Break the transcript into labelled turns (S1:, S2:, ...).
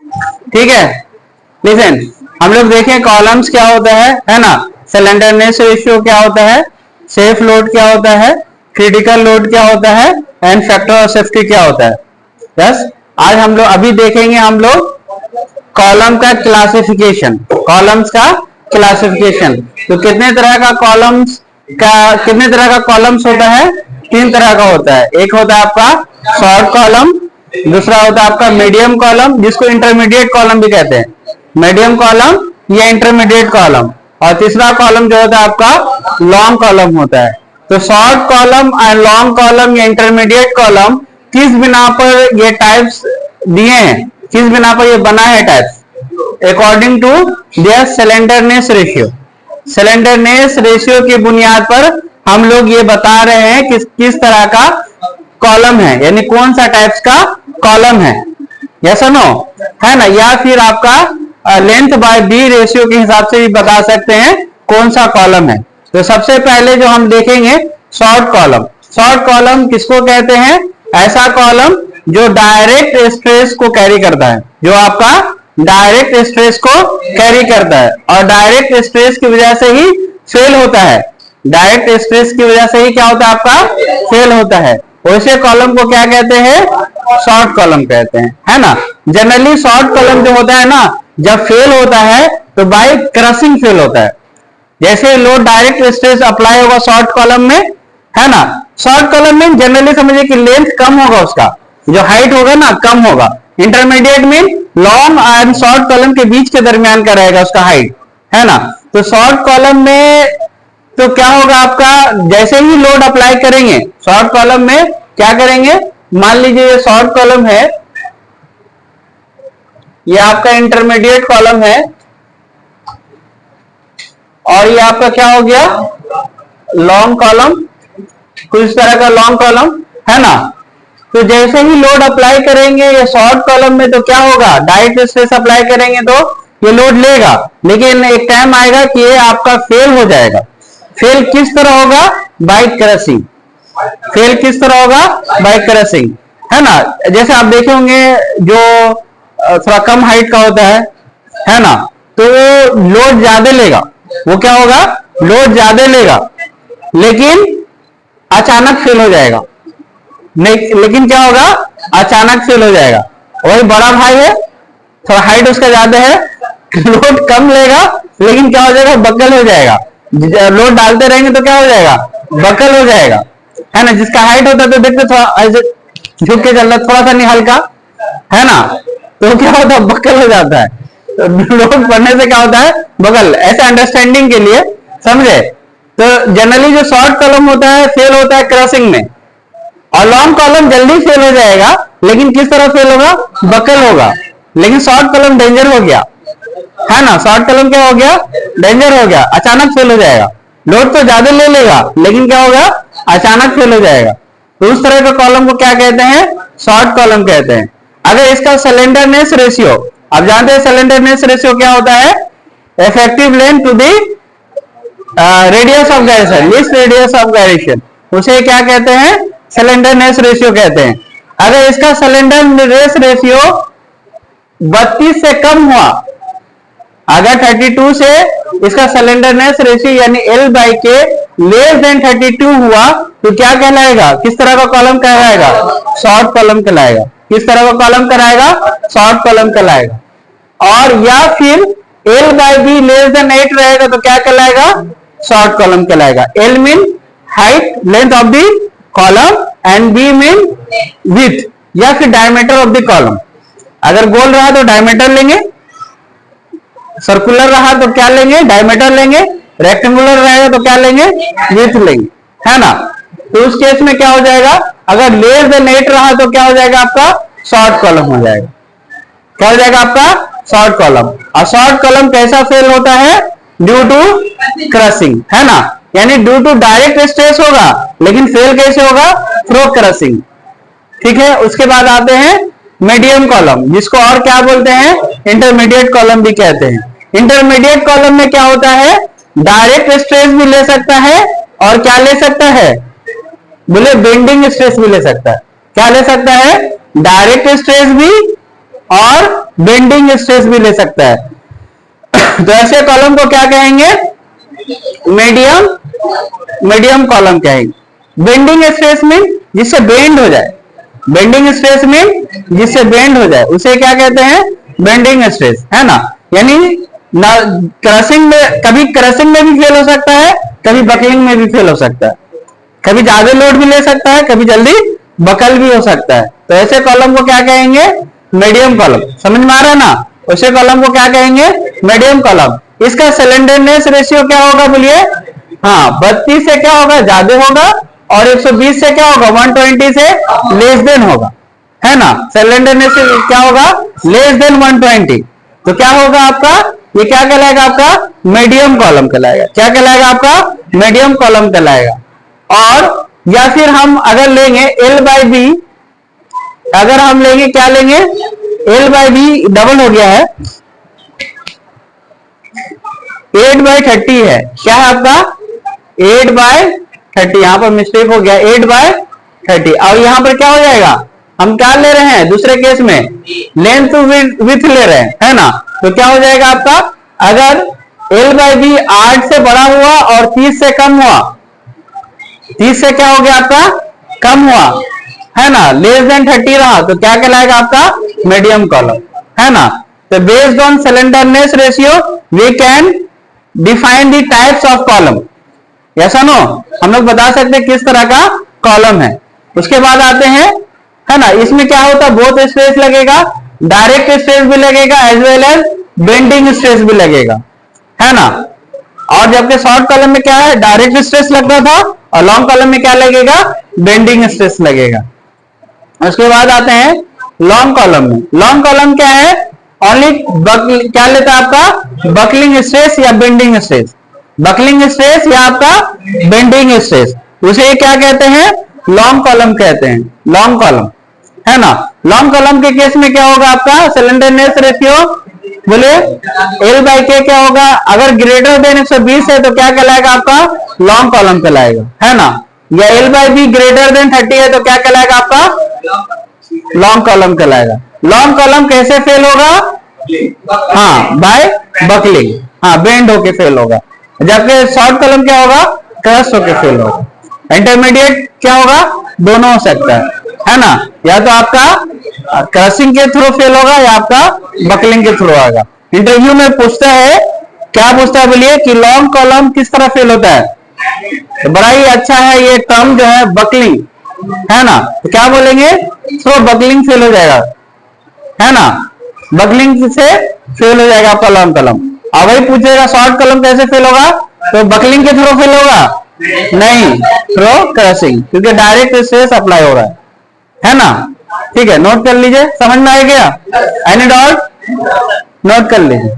S1: ठीक है, लिसन, हम लोग देखें कॉलम्स क्या होता है ना, सिलेंडरनेस रेशियो क्या होता है, सेफ लोड क्या होता है, क्रिटिकल लोड क्या होता है, एंड फैक्टर ऑफ सेफ्टी क्या होता है। बस आज हम लोग अभी देखेंगे हम लोग कॉलम का क्लासिफिकेशन, कॉलम्स का क्लासिफिकेशन। तो कितने तरह का कॉलम्स होता है, 3 तरह का होता है। एक होता है आपका शॉर्ट कॉलम, दूसरा होता है आपका मीडियम कॉलम जिसको इंटरमीडिएट कॉलम भी कहते हैं, मीडियम कॉलम या इंटरमीडिएट कॉलम, और तीसरा कॉलम जो होता है आपका लॉन्ग कॉलम होता है। तो short column and long column या इंटरमीडिएट कॉलम किस बिना पर ये टाइप्स दिए हैं, किस बिना पर ये बना है types, according to their slenderness ratio. Slenderness ratio की बुनियाद पर हम लोग ये बता रहे हैं कि किस तरह का कॉलम है, यानी कौन सा टाइप्स का कॉलम है, यस और नो, है ना। या फिर आपका लेंथ बाय बी रेशियो के हिसाब से भी बता सकते हैं कौन सा कॉलम है। तो सबसे पहले जो हम देखेंगे शॉर्ट कॉलम। शॉर्ट कॉलम किसको कहते हैं, ऐसा कॉलम जो डायरेक्ट स्ट्रेस को कैरी करता है, जो आपका डायरेक्ट स्ट्रेस को कैरी करता है और डायरेक्ट स्ट्रेस की वजह से ही फेल होता है, डायरेक्ट स्ट्रेस की वजह से ही क्या होता है आपका फेल होता है। वैसे कॉलम को क्या कहते हैं, शॉर्ट कॉलम कहते हैं, है ना। जनरली शॉर्ट कॉलम जो होता है ना, जब फेल होता है तो बाय क्रशिंग फेल होता है। जैसे लोड डायरेक्ट स्ट्रेस अप्लाई होगा शॉर्ट कॉलम में, है ना। शॉर्ट कॉलम में जनरली समझिए कि लेंथ कम होगा, उसका जो हाइट होगा ना कम होगा। इंटरमीडिएट में लॉन्ग एंड शॉर्ट कॉलम के बीच के दरमियान का रहेगा उसका हाइट, है ना। तो शॉर्ट कॉलम में तो क्या होगा आपका, जैसे ही लोड अप्लाई करेंगे शॉर्ट कॉलम में क्या करेंगे, मान लीजिए ये शॉर्ट कॉलम है, ये आपका इंटरमीडिएट कॉलम है और ये आपका क्या हो गया लॉन्ग कॉलम, कुछ इस तरह का लॉन्ग कॉलम, है ना। तो जैसे ही लोड अप्लाई करेंगे ये शॉर्ट कॉलम में तो क्या होगा, डायरेक्ट स्ट्रेस अप्लाई करेंगे तो ये लोड लेगा, लेकिन एक टाइम आएगा कि ये आपका फेल हो जाएगा। फेल किस तरह होगा, बाय क्रशिंग। फेल किस तरह होगा, बाय क्रशिंग, है ना। जैसे आप देखे होंगे जो थोड़ा कम हाइट का होता है ना, तो वो लोड ज्यादा लेगा, वो क्या होगा लोड ज्यादा लेगा लेकिन अचानक फेल हो जाएगा, लेकिन क्या होगा अचानक फेल हो जाएगा। वही बड़ा भाई है, थोड़ा हाइट उसका ज्यादा है, लोड कम लेगा लेकिन क्या हो जाएगा बकल हो जाएगा, लोड डालते रहेंगे तो क्या हो जाएगा बकल हो जाएगा, है ना। जिसका हाइट होता है तो देखते थोड़ा ऐसे झुक के चलना, थोड़ा सा नहीं हल्का, है ना, तो क्या होता है बकल हो जाता है। तो लोड पड़ने से क्या होता है बकल, ऐसे अंडरस्टैंडिंग के लिए समझे। तो जनरली जो शॉर्ट कॉलम होता है फेल होता है क्रशिंग में, और लॉन्ग कॉलम जल्दी फेल हो जाएगा लेकिन किस तरह फेल होगा, बकल होगा। लेकिन शॉर्ट कॉलम डेंजर हो गया, है ना, शॉर्ट कॉलम क्या हो गया डेंजर हो गया, अचानक फेल हो जाएगा। लोड तो ज्यादा ले लेगा लेकिन क्या होगा अचानक फेल हो जाएगा। तो उस तरह के कॉलम को क्या कहते हैं, शॉर्ट कॉलम कहते हैं। अगर इसका सिलेंडरनेस रेशियो, आप जानते हैं सिलेंडरनेस रेशियो क्या होता है, effective length to the radius of gyration, least radius of gyration, उसे क्या कहते हैं सिलेंडरनेस रेशियो कहते हैं। अगर इसका सिलेंडरनेस रेशियो 32 से कम हुआ, अगर 32 से इसका सिलेंडरनेस रेशियो यानी L/K लेस देन 32 हुआ तो क्या कहलाएगा, किस तरह का कॉलम कहलाएगा, शॉर्ट कॉलम कहलाएगा। किस तरह का कॉलम कहलाएगा, शॉर्ट कॉलम कहलाएगा। और या फिर L/B लेस देन 8 रहेगा तो क्या कहलाएगा, शॉर्ट कॉलम कहलाएगा। L mean height length of the column and B mean width या फिर डायमीटर ऑफ द कॉलम। अगर गोल रहा तो डायमीटर लेंगे, सर्कुलर रहा तो क्या लेंगे डायमीटर लेंगे, रेक्टेंगुलर रहेगा तो क्या लेंगे विड्थ लेंगे, है ना। तो उस केस में क्या हो जाएगा, अगर लेस देन 8 रहा तो क्या हो जाएगा आपका शॉर्ट कॉलम हो जाएगा। क्या हो जाएगा आपका शॉर्ट कॉलम। और शॉर्ट कॉलम कैसा फेल होता है, ड्यू टू क्रशिंग, है ना, यानी ड्यू टू डायरेक्ट स्ट्रेस होगा लेकिन फेल कैसे होगा, थ्रू क्रशिंग, ठीक है। उसके बाद आते हैं मीडियम कॉलम, जिसको और क्या बोलते हैं इंटरमीडिएट कॉलम भी कहते हैं। इंटरमीडिएट कॉलम में क्या होता है, डायरेक्ट स्ट्रेस भी ले सकता है और क्या ले सकता है, बोले बेंडिंग स्ट्रेस भी ले सकता है। क्या ले सकता है, डायरेक्ट स्ट्रेस भी और बेंडिंग स्ट्रेस भी ले सकता है। तो ऐसे कॉलम को क्या कहेंगे? मीडियम कॉलम कहेंगे। बेंडिंग स्ट्रेस में जिससे बेंड हो जाए, बेंडिंग स्ट्रेस में जिससे बेंड हो जाए उसे क्या कहते हैं? बेंडिंग स्ट्रेस, है ना। यानी ना क्रशिंग में, कभी क्रशिंग में भी फेल हो सकता है, कभी बकलिंग में भी फेल हो सकता है, कभी ज्यादा लोड भी ले सकता है, कभी जल्दी बकल भी हो सकता है। तो ऐसे कॉलम को क्या कहेंगे? Medium column. समझ में आ रहा है ना? ऐसे कॉलम को क्या कहेंगे? Medium column. इसका सिलेंडरनेस रेशियो क्या होगा बोलिए? हाँ, 32 से क्या होगा? ज्यादा होगा, और 120 से क्या होगा? 120 से लेस देन होगा, है ना। सिलेंडरनेस क्या होगा? Less than 120। तो क्या होगा आपका? ये क्या कहलाएगा? आपका मीडियम कॉलम कहलाएगा। क्या कहलाएगा? आपका मीडियम कॉलम कहलाएगा। और या फिर हम अगर लेंगे L बाई बी, अगर हम लेंगे, क्या लेंगे? L बाई बी डबल हो गया है, 8/30 है। क्या है आपका? 8/30। यहां पर मिस्टेक हो गया, 8/30। और यहां पर क्या हो जाएगा? हम क्या ले रहे हैं? दूसरे केस में लेंथ विथ ले रहे हैं, है ना। तो क्या हो जाएगा आपका? अगर L बाई बी 8 से बड़ा हुआ और 30 से कम हुआ, 30 से क्या हो गया आपका? कम हुआ, है ना, लेस देन 30 रहा, तो क्या कहलाएगा? आपका मीडियम कॉलम, है ना। तो based on slenderness ratio we can define the types of column. ऐसा नो, हम लोग बता सकते हैं किस तरह का कॉलम है। उसके बाद आते हैं, है ना, इसमें क्या होता है? बहुत स्ट्रेस लगेगा, डायरेक्ट स्ट्रेस भी लगेगा, as well as bending stress भी लगेगा, है ना। और जबकि शॉर्ट कॉलम में क्या है? डायरेक्ट स्ट्रेस लगता था, और लॉन्ग कॉलम में क्या लगेगा? बेंडिंग स्ट्रेस लगेगा। उसके बाद आते हैं लॉन्ग कॉलम में। लॉन्ग कॉलम क्या है? ओनली क्या लेता है आपका? बकलिंग स्ट्रेस या बेंडिंग स्ट्रेस, बकलिंग स्ट्रेस या आपका बेंडिंग स्ट्रेस, उसे क्या कहते हैं? लॉन्ग कॉलम कहते हैं, लॉन्ग कॉलम, है ना। लॉन्ग कॉलम के केस में क्या होगा आपका? सिलेंडरनेस रेशियो बोले L बाई के क्या होगा? अगर ग्रेटर देन 120 है तो क्या कहलाएगा? आपका लॉन्ग कॉलम कहलाएगा, है ना। या L by be greater than 30 है तो क्या कहलाएगा? आपका लॉन्ग कॉलम कहलाएगा। लॉन्ग कॉलम कैसे फेल होगा? हाँ, बाय बकलिंग, हाँ, बेंड होके फेल होगा। जबकि शॉर्ट कॉलम क्या होगा? क्रश होके फेल होगा। इंटरमीडिएट क्या होगा? दोनों हो सकता है ना। या तो आपका क्रशिंग के थ्रू फेल होगा या आपका बकलिंग के थ्रू होगा। इंटरव्यू में पूछता है, क्या पूछता है बोलिए? कि लॉन्ग कॉलम किस तरह फेल होता है। तो बड़ा ही अच्छा है ये टर्म जो है, बकलिंग, है ना। तो क्या बोलेंगे? थ्रो बकलिंग फेल हो जाएगा, है ना। बकलिंग से फेल हो जाएगा आपका लॉन्ग कॉलम। अब वही पूछेगा शॉर्ट कॉलम कैसे फेल होगा? तो बकलिंग के थ्रू फेल होगा? नहीं, थ्रो क्रशिंग, क्योंकि डायरेक्ट स्ट्रेस अप्लाई हो रहा है ना। ठीक है, नोट कर लीजिए। समझ में आ गया? Any doubt? नोट कर लीजिए।